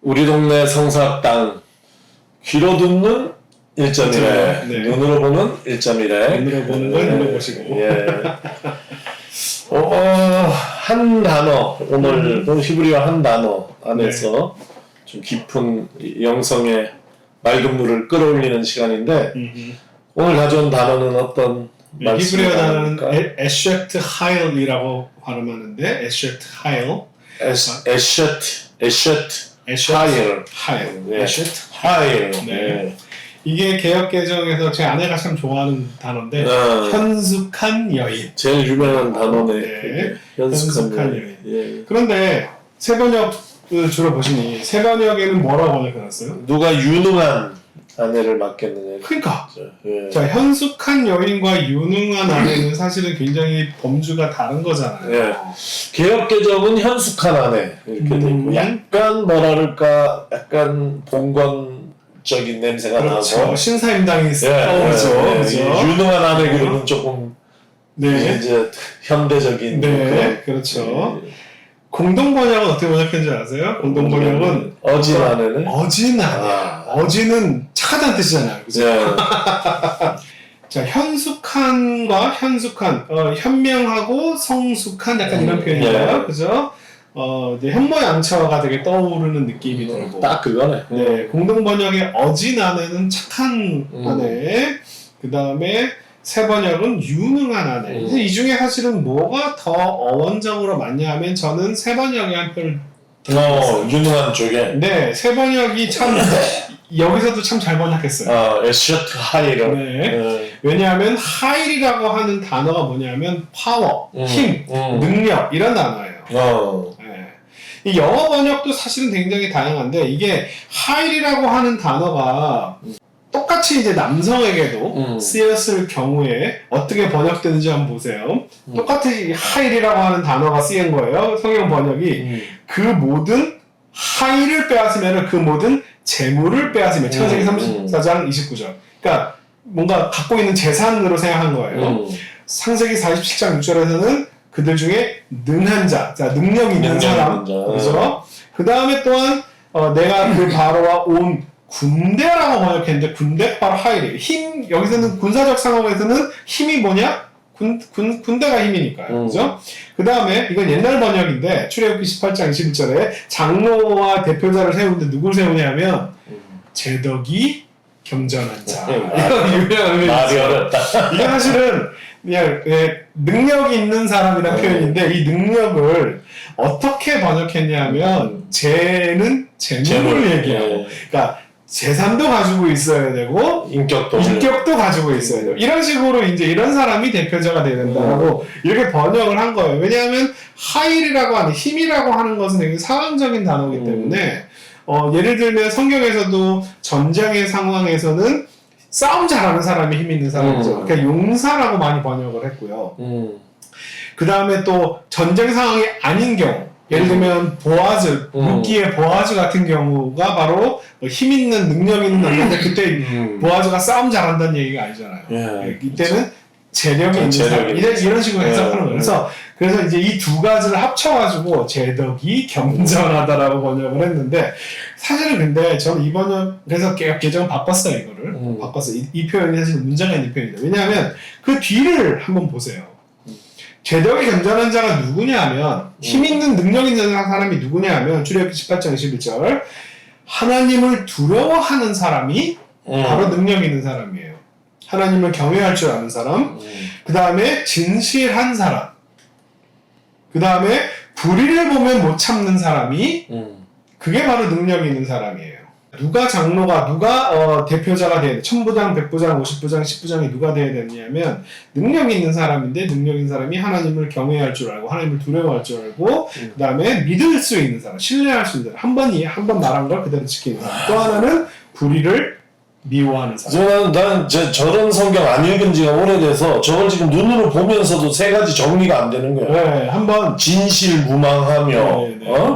우리 동네 성사학당 귀로 듣는 1.1회 네. 눈으로 보는 1.1회 눈으로 보는 걸 눌러보시고 예. 한 단어 오늘 히브리어 한 단어 안에서 좀 깊은 영성의 맑은 물을 끌어올리는 시간인데 오늘 가져온 단어는 어떤 히브리어 단어는 말씀일까요? 에쉐트 하일이라고 발음하는데 에쉐트 하일 에셔트 하일 하일 네. 에쉐트 하일 네. 이게 개역개정에서 제 아내가 참 좋아하는 단어인데 어. 현숙한 여인. 제일 유명한 단어네. 네. 현숙한 현숙한 여인. 예. 그런데 세번역을 주로 보시니 세번역에는 뭐라고 번역해놨어요? 누가 유능한 아내를 맡겠느냐. 그러니까 예. 자 현숙한 여인과 유능한 아내는 사실은 굉장히 범주가 다른 거잖아요. 예. 개혁개정은 현숙한 아내 이렇게 돼 있고 약간 뭐랄까 약간 봉건적인 냄새가 그렇죠. 나고 신사임당이 예, 떠오르죠. 예, 그죠? 유능한 아내 그러면 조금 네. 이제 현대적인 네, 그렇죠. 예. 공동 번역은 어떻게 번역했는지 아세요? 공동 번역은 어진 아내는 어진 아니야. 어진은 착하다는 뜻이잖아요. 그죠? 예. 자, 현숙한과 현숙한, 현명하고 성숙한 약간 이런 표현인가요? 예. 그죠? 이제 현모양처가 되게 떠오르는 느낌이 들고. 딱 그거네. 네, 공동 번역의 어진 아내는 착한 아내, 그 다음에 세 번역은 유능한 아내. 그래서 이 중에 사실은 뭐가 더 어원적으로 맞냐 하면 저는 세 번역의 한 표를 유능한 쪽에 네, 세 번역이 참 여기서도 참 잘 번역했어요. 에셔트 하이를 네. 왜냐하면 하일이라고 하는 단어가 뭐냐면 파워, 힘, 능력 이런 단어예요. 네. 이 영어 번역도 사실은 굉장히 다양한데 이게 하일이라고 하는 단어가 똑같이 이제 남성에게도 쓰였을 경우에 어떻게 번역되는지 한번 보세요. 똑같이 하일이라고 하는 단어가 쓰인 거예요. 성경 번역이 그 모든 하일을 빼앗으면 그 모든 재물을 빼앗으면 창세기 34장 29절. 그러니까 뭔가 갖고 있는 재산으로 생각한 거예요. 창세기 47장 6절에서는 그들 중에 능한 자, 능력 있는 사람, 그죠? 그 다음에 또한 내가 그 바로와 온 군대라고 번역했는데 군대 바로 하일이에요. 힘 여기서는 군사적 상황에서는 힘이 뭐냐? 군대가 힘이니까요. 그죠? 그 다음에 이건 옛날 번역인데 출애굽기 18장 21절에 장로와 대표자를 세우는데 누굴 세우냐면 제덕이 겸전한 자. 이건 유명한 말이 어렵다. 이게 사실은 그냥 능력이 있는 사람이라는 표현인데 이 능력을 어떻게 번역했냐면 재는 재물을 얘기하고 그러니까 재산도 가지고 있어야 되고 인격도 가지고 있어야 되고 이런 식으로 이제 이런 사람이 대표자가 돼야 된다고 이렇게 번역을 한 거예요. 왜냐하면 하일이라고 하는 힘이라고 하는 것은 되게 상황적인 단어이기 때문에 예를 들면 성경에서도 전쟁의 상황에서는 싸움 잘하는 사람이 힘 있는 사람이죠. 그러니까 용사라고 많이 번역을 했고요. 그 다음에 또 전쟁 상황이 아닌 경우 예를 들면 보아즈, 룻기의 보아즈 같은 경우가 바로 힘 있는 능력 있는 남자인데 그때 보아즈가 싸움 잘한다는 얘기가 아니잖아요. 이때는 재력이 있는 사람 이런 식으로 해석하는 거예요. 그래서 이제 이 두 가지를 합쳐가지고 제덕이 겸전하다라고 번역을 했는데 사실은 근데 저는 이 번역에서 개정 바꿨어요. 이거를 바꿨어요. 이 표현이 사실 문제가 있는 표현이다. 왜냐하면 그 뒤를 한번 보세요. 제덕이 겸전한 자가 누구냐 하면 힘 있는 능력 있는 사람이 누구냐 하면 출애굽기 18장 21절 하나님을 두려워하는 사람이 바로 능력 있는 사람이에요. 하나님을 경외할 줄 아는 사람 그 다음에 진실한 사람 그 다음에 불의를 보면 못 참는 사람이 그게 바로 능력 있는 사람이에요. 누가 장로가 누가 대표자가 돼야 돼. 1000부장, 100부장, 50부장, 10부장이 누가 돼야 되냐면 능력 있는 사람인데 능력 있는 사람이 하나님을 경외할 줄 알고 하나님을 두려워할 줄 알고 그 다음에 믿을 수 있는 사람, 신뢰할 수 있는 사람 한 번 말한 걸 그대로 지키는 사람 또 하나는 불의를 미워하는 사람. 난 저런 성경 안 읽은 지가 오래돼서 저걸 지금 눈으로 보면서도 세 가지 정리가 안 되는 거야. 네, 한번 진실무망하며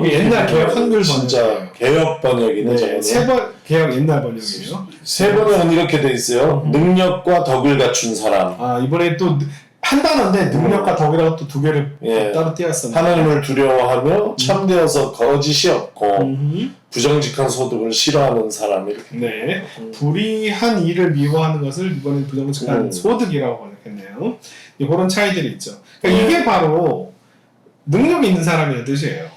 이게 옛날 개혁 한글 진짜 번역이에요. 개혁 번역이네. 네, 세번 개혁 옛날 번역이에요. 세 번역은 이렇게 돼 있어요. 능력과 덕을 갖춘 사람. 이번에 또 한 단어인데 능력과 덕이라고 또 두 개를 예. 따로 띄었습니다. 하나님을 두려워하며 참되어서 거짓이 없고 음. 부정직한 소득을 싫어하는 사람 이렇게. 네, 불의한 일을 미워하는 것을 이번엔 부정직한 소득이라고 번역했네요. 그런 차이들이 있죠. 그러니까 이게 바로 능력 있는 사람이라는 뜻이에요.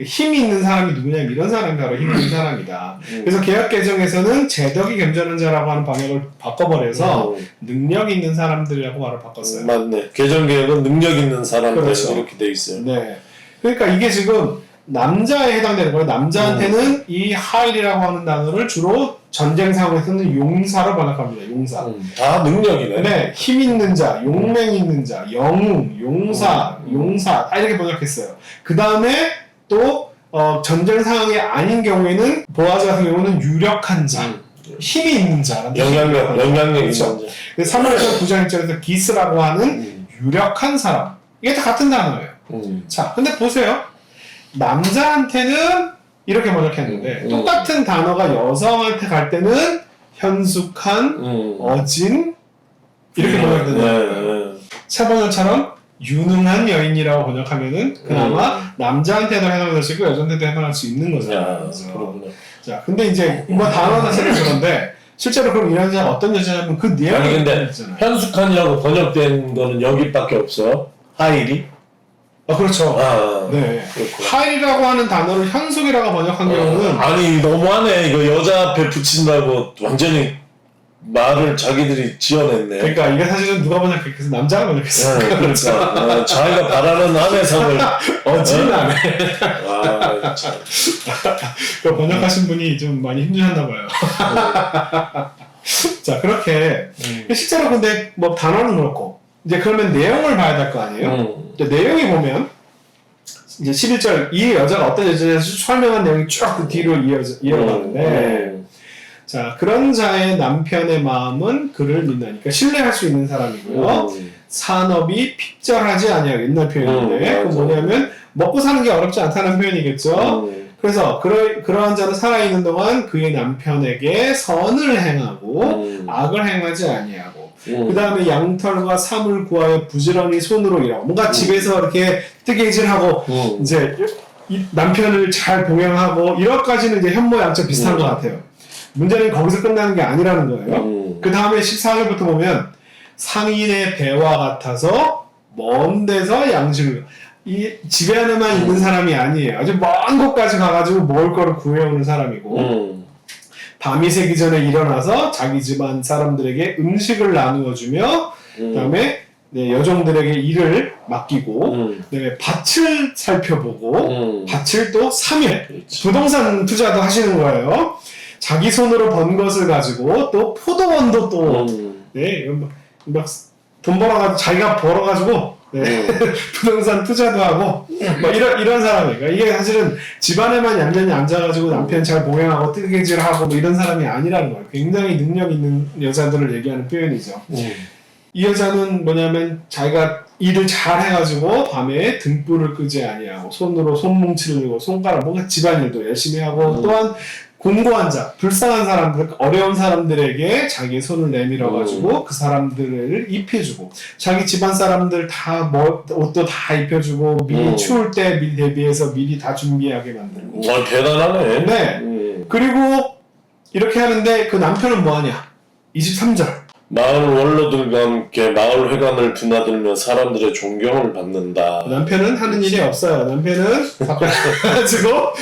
힘이 있는 사람이 누구냐면 이런 사람이 바로 힘이 있는 사람이다. 그래서 개혁 개정에서는 재덕이 겸전한 자라고 하는 방향을 바꿔버려서 능력 있는 사람들이라고 말을 바꿨어요. 맞네. 개정개혁은 능력 있는 사람들 그렇죠. 이렇게 돼 있어요. 네. 그러니까 이게 지금 남자에 해당되는 거예요. 남자한테는 이 하일이라고 하는 단어를 주로 전쟁 상황에서는 용사로 번역합니다. 용사. 다 능력이네. 네, 힘 있는 자, 용맹 있는 자, 영웅, 용사, 용사 다 이렇게 번역했어요. 그 다음에 또 전쟁 상황이 아닌 경우에는 보아즈 같은 경우는 유력한 자, 힘이 있는 자라는 영향력이 그렇죠. 3월에서 9장 1절에서 기스라고 하는 유력한 사람. 이게 다 같은 단어예요. 자, 근데 보세요. 남자한테는 이렇게 번역했는데 똑같은 단어가 여성한테 갈 때는 현숙한, 어진 이렇게 번역되는 세 번역처럼 유능한 여인이라고 번역하면은 그나마 남자한테도 해당될 수 있고 여자한테도 해당할 수 있는 거잖아요. 자, 근데 이제 뭐 단어 자체는 그런데 실제로 그럼 이런 여자 어떤 여자냐면 그 내용이 아니 근데 있잖아요. 현숙한이라고 번역된 거는 여기밖에 없어요. 하일이? 그렇죠. 네. 그렇구나. 하일이라고 하는 단어를 현숙이라고 번역한 경우는 아니 너무하네. 이거 여자 앞에 붙인다고 완전히 말을 자기들이 지어냈네. 그러니까 이게 사실은 누가 번역했겠어? 남자가 번역했어. 그러니까 자기가 바라는 아내성을 어진하네. 참. 그 번역하신 분이 좀 많이 힘드셨나 봐요. 자, 그렇게 실제로 근데 뭐 단어는 그렇고 이제 그러면 내용을 봐야 될 거 아니에요? 이제 내용이 보면 이제 11절 이 여자가 어떤 여자인지 설명한 내용이 쭉 그 뒤로 이어가는데 자, 그런 자의 남편의 마음은 그를 믿나니까 신뢰할 수 있는 사람이고요. 산업이 핍절하지 아니하고 옛날 표현인데 그 뭐냐면 먹고 사는 게 어렵지 않다는 표현이겠죠. 그래서 그러한 자는 살아있는 동안 그의 남편에게 선을 행하고 악을 행하지 아니하고 그 다음에 양털과 삼을 구하여 부지런히 손으로 일하고 뭔가 집에서 이렇게 뜨개질하고 이제 이 남편을 잘 봉양하고 이것까지는 이제 현모양처 비슷한 것 같아요. 문제는 거기서 끝나는 게 아니라는 거예요. 그 다음에 14절부터 보면 상인의 배와 같아서 먼 데서 양식을 이 집에 안에만 있는 사람이 아니에요. 아주 먼 곳까지 가가지고 먹을 거를 구해오는 사람이고 밤이 새기 전에 일어나서 자기 집안 사람들에게 음식을 나누어 주며 그다음에 여종들에게 일을 맡기고 그다음에 밭을 살펴보고 밭을 또 3일 부동산 투자도 하시는 거예요. 자기 손으로 번 것을 가지고 또 포도원도 또 막 돈 벌어가지고 자기가 벌어가지고 부동산 투자도 하고 뭐 이런 사람이에요. 그러니까 이게 사실은 집안에만 얌전히 앉아가지고 남편 잘 봉양하고 뜨개질하고 뭐 이런 사람이 아니라는 거예요. 굉장히 능력 있는 여자들을 얘기하는 표현이죠. 이 여자는 뭐냐면 자기가 일을 잘 해가지고 밤에 등불을 끄지 아니하고 손으로 손뭉치를 들고 손가락 뭔가 집안일도 열심히 하고 또한 공고한 자, 불쌍한 사람들, 어려운 사람들에게 자기 손을 내밀어가지고 그 사람들을 입혀주고 자기 집안 사람들 다 옷도 다 입혀주고 미리 추울 때 미리 대비해서 미리 다 준비하게 만들고 대단하네. 네. 그리고 이렇게 하는데 그 남편은 뭐하냐? 23절 마을 원로들과 함께 마을 회관을 드나들며 사람들의 존경을 받는다. 남편은 하는 일이 없어요. 남편은 가지고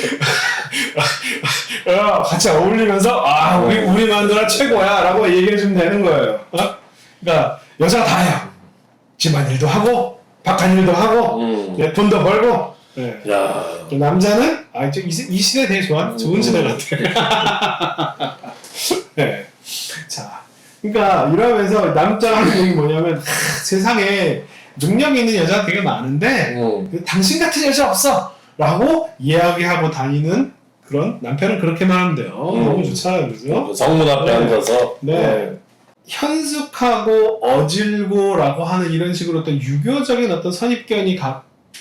같이 어울리면서 우리 마누라 최고야 라고 얘기해주면 되는 거예요. 그러니까 여자가 다 해요. 집안일도 하고 바깥일도 하고 돈도 벌고 야. 남자는 이 시대 되게 좋은 시대 같아. 네. 자, 그러니까 이러면서 남자가 하는 얘기 뭐냐면 세상에 능력 있는 여자가 되게 많은데 당신 같은 여자 없어 라고 이야기하고 다니는 그런 남편은 그렇게만 하면 돼요. 너무 좋잖아요. 그죠? 성문 앞에 앉아서 현숙하고 어질고라고 하는 이런 식으로 어떤 유교적인 어떤 선입견이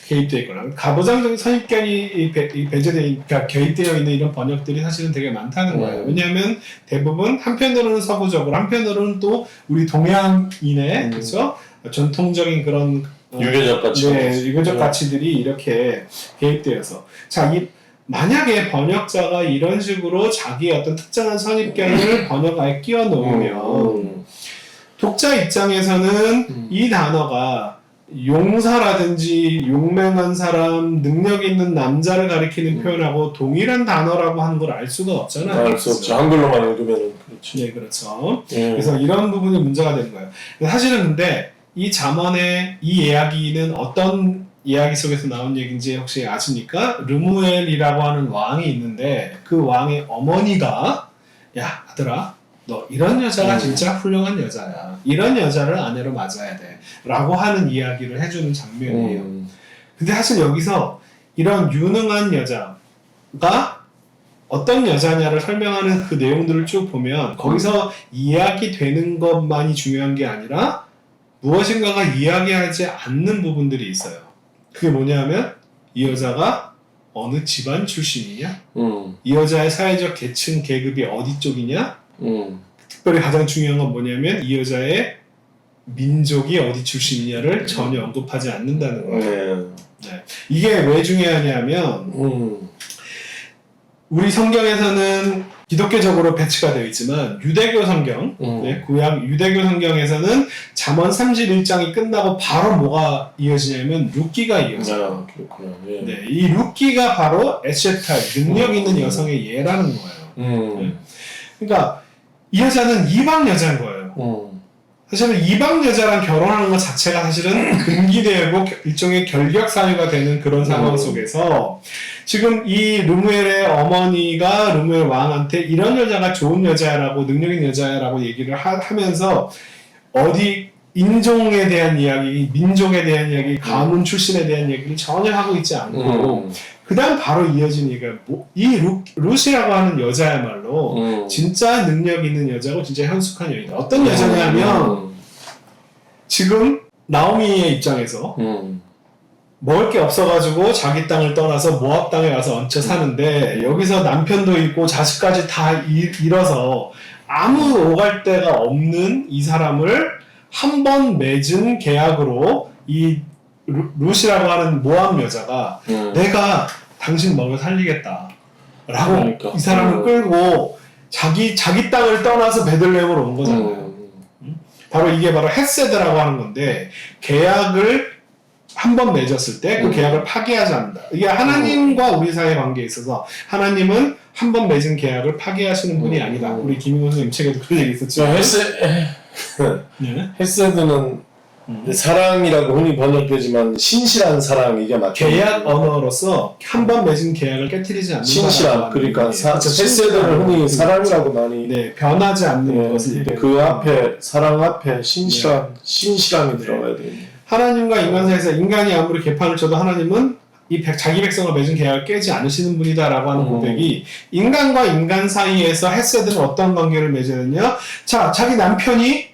개입되어 있거나 가부장적인 선입견이 그러니까 개입되어 있는 이런 번역들이 사실은 되게 많다는 거예요. 왜냐하면 대부분 한편으로는 서구적으로 한편으로는 또 우리 동양인의 그렇죠? 전통적인 그런 유교적 가치. 네, 유교적 가치들이 이렇게 개입되어서 자, 만약에 번역자가 이런 식으로 자기의 어떤 특정한 선입견을 번역에 끼워 놓으면 독자 입장에서는 이 단어가 용사라든지 용맹한 사람, 능력 있는 남자를 가리키는 표현하고 동일한 단어라고 하는 걸 알 수가 없잖아요. 알 수 없죠. 한글로만 읽으면 그렇죠. 네, 그렇죠. 그래서 이런 부분이 문제가 되는 거예요. 사실은 근데 이 잠언의 이 이야기는 어떤 이야기 속에서 나온 얘기인지 혹시 아십니까? 르무엘이라고 하는 왕이 있는데 그 왕의 어머니가 야 아들아 너 이런 여자가 진짜 훌륭한 여자야. 이런 여자를 아내로 맞아야 돼. 라고 하는 이야기를 해주는 장면이에요. 근데 사실 여기서 이런 유능한 여자가 어떤 여자냐를 설명하는 그 내용들을 쭉 보면 거기서 이야기되는 것만이 중요한 게 아니라 무엇인가가 이야기하지 않는 부분들이 있어요. 그게 뭐냐면 이 여자가 어느 집안 출신이냐? 이 여자의 사회적 계층, 계급이 어디 쪽이냐? 특별히 가장 중요한 건 뭐냐면 이 여자의 민족이 어디 출신이냐를 전혀 언급하지 않는다는 거예요. 네. 이게 왜 중요하냐면 우리 성경에서는 기독교적으로 배치가 되어 있지만 유대교 성경, 네, 구약 유대교 성경에서는 잠언 31장이 끝나고 바로 뭐가 이어지냐면 룻기가 이어져요. 예. 네, 이 룻기가 바로 에셋할 능력 있는 여성의 예라는 거예요. 네. 그러니까 이 여자는 이방 여자인 거예요. 사실은 이방 여자랑 결혼하는 것 자체가 사실은 금기되고 일종의 결격 사유가 되는 그런 상황 속에서 지금 이 르무엘의 어머니가 르무엘 왕한테 이런 여자가 좋은 여자라고 능력 있는 여자라고 얘기를 하면서 어디 인종에 대한 이야기, 민족에 대한 이야기, 가문 출신에 대한 얘기를 전혀 하고 있지 않고 그 다음 바로 이어진 얘기가 이 룻이라고 하는 여자야말로 진짜 능력 있는 여자고 진짜 현숙한 여인이다. 어떤 여자냐면 지금 나오미의 입장에서 먹을 게 없어가지고 자기 땅을 떠나서 모압 땅에 가서 얹혀 사는데 여기서 남편도 있고 자식까지 다 잃어서 아무 오갈 데가 없는 이 사람을 한 번 맺은 계약으로 이 룻이라고 하는 모압 여자가 내가 당신 먹여 살리겠다 라고 그러니까. 이 사람을 끌고 자기 땅을 떠나서 베들레헴으로 온 거잖아요. 바로 이게 바로 헤세드라고 하는 건데 계약을 한 번 맺었을 때 그 계약을 파기하지 않는다. 이게 하나님과 우리 사이의 관계에 있어서 하나님은 한 번 맺은 계약을 파기하시는 분이 아니다. 우리 김인호 선생님 책에도 그런 얘기 있었죠. 헤세드는 사랑이라고 흔히 번역되지만 신실한 사랑 이게 맞죠? 계약 언어로서 한 번 맺은 계약을 깨트리지 않는 신실함. 그러니까 헤세드를 흔히 사랑이라고 많이 네, 변하지 않는 것을 그 앞에 사랑 앞에 신실함이 들어가야 돼요. 하나님과 인간 사이에서 인간이 아무리 개판을 쳐도 하나님은 자기 백성과 맺은 계약을 깨지 않으시는 분이다라고 하는 고백이 인간과 인간 사이에서 헤세드는 어떤 관계를 맺느냐? 자, 자기 남편이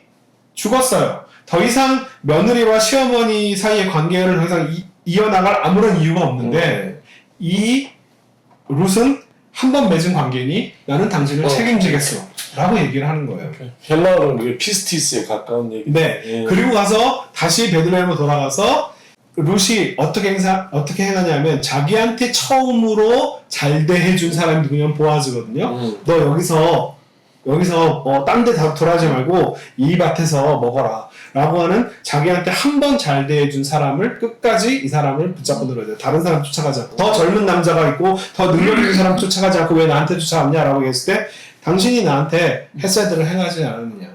죽었어요. 더 이상 며느리와 시어머니 사이의 관계를 더 이상 이어나갈 아무런 이유가 없는데 이 룻은 한 번 맺은 관계니 나는 당신을 책임지겠어 라고 얘기를 하는 거예요. 헬라어는 그게 피스티스에 가까운 얘기. 네. 그리고 가서 다시 베들레헴으로 돌아가서 룻이 어떻게 행하냐면 자기한테 처음으로 잘 대해준 사람이 누구냐면 보아즈거든요. 너 여기서 딴 데 돌아가지 말고 이 밭에서 먹어라 라고 하는 자기한테 한 번 잘 대해준 사람을 끝까지 이 사람을 붙잡고 들어야 돼요. 다른 사람 쫓아가지 않고 더 젊은 남자가 있고 더 능력 있는 사람 쫓아가지 않고 왜 나한테 쫓아왔냐 라고 했을 때 당신이 나한테 헤세드를 행하지 않았느냐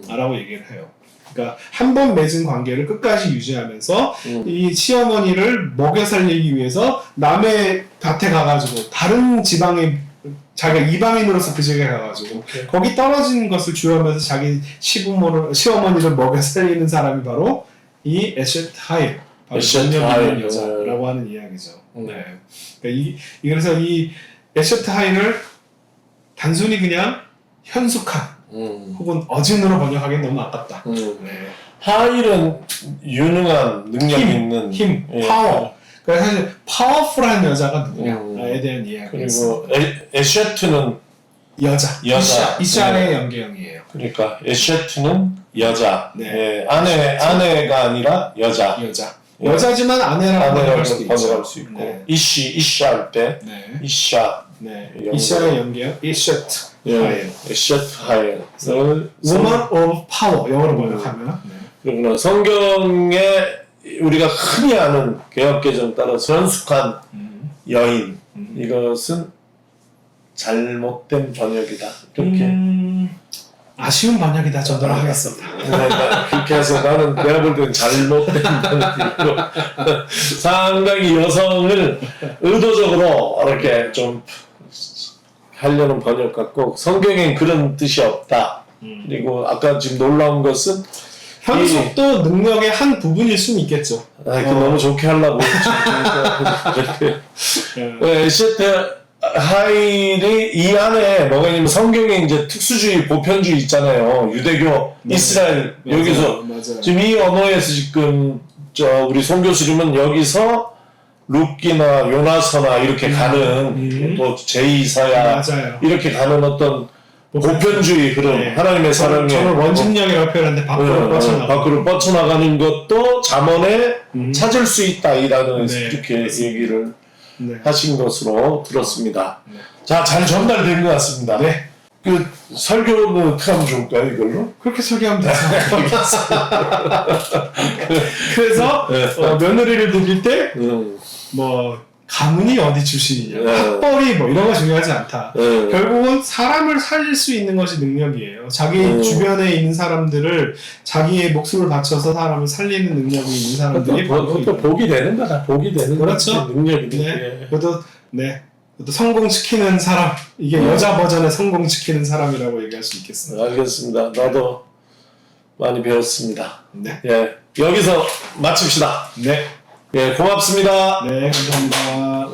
라고 얘기를 해요. 그러니까 한 번 맺은 관계를 끝까지 유지하면서 이 시어머니를 먹여 살리기 위해서 남의 밭에 가가지고 다른 지방에 자기가 이방인으로서 그 지역에 가가지고 거기 떨어진 것을 주하면서 자기 시어머니를 먹여 살리는 사람이 바로 이 에셋 하일, 능력 있는 여자라고 하는 이야기죠. 네. 그러니까 그래서 이 에셋 하일을 단순히 그냥 현숙한 혹은 어진으로 번역하기엔 너무 아깝다. 네. 하일은 유능한 능력 있는 힘, 파워. 그러니까 사실 파워풀한 여자가 누구냐에 대한 이야기. 그리고 에셰트는 여자. 이샤의 연계형이에요. 그러니까 에셰트는 여자. 네. 예, 아내가 아니라 여자. 여자지만 아내라고 아내라고 할 수도 있죠. 번역할 수 있고. 네. 이샤 할 때. 네. 이샤. 네. 영어. 이샤의 연기요. 이셔트 하일. 셔트 하일. Woman of Power 영어로 번역하면. 네. 그러구나. 성경에 우리가 흔히 아는 개혁개정 따라 선숙한 여인. 이것은 잘못된 번역이다. 이렇게. 아쉬운 번역이다 저도록 하겠습니다. 그렇게 해서 나는 내가 볼 때는 잘못된 번역이고 상당히 여성을 의도적으로 이렇게 좀 하려는 번역 같고 성경엔 그런 뜻이 없다. 그리고 아까 지금 놀라운 것은 현숙도 능력의 한 부분일 수는 있겠죠. 그 너무 좋게 하려고 에시트 하일이 이 안에 뭐가 있냐면 성경에 이제 특수주의 보편주의 있잖아요. 유대교, 이스라엘 여기서 맞아요. 지금 이 언어에서 지금 우리 송 교수님은 여기서 룻기나 요나서나 이렇게 가는 또 제2사야 맞아요. 이렇게 가는 어떤 보편주의 흐름, 네. 하나님의 사랑에 저는 원심력이라고 표현하는데 밖으로 뻗쳐나가는 것도 잠언에 찾을 수 있다 이라는 네. 이렇게 얘기를 네. 하신 것으로 들었습니다. 자, 잘 전달된 것 같습니다. 네. 그 설교는 어떻게 하면 좋을까요, 이걸로? 그렇게 설계하면 되죠. 그래서 네. 며느리를 드릴 때 뭐 가문이 어디 출신이냐, 학벌이 뭐 이런 거 중요하지 않다. 결국은 사람을 살릴 수 있는 것이 능력이에요. 자기 주변에 있는 사람들을 자기의 목숨을 바쳐서 사람을 살리는 능력이 있는 사람들이 그것도 복이 되는 거다. 복이 되는 그렇죠. 능력이 네. 그것도 성공시키는 사람, 이게 여자 버전의 성공시키는 사람이라고 얘기할 수 있겠습니다. 알겠습니다. 나도 많이 배웠습니다. 네. 예, 여기서 마칩시다. 네. 예, 고맙습니다. 네, 감사합니다.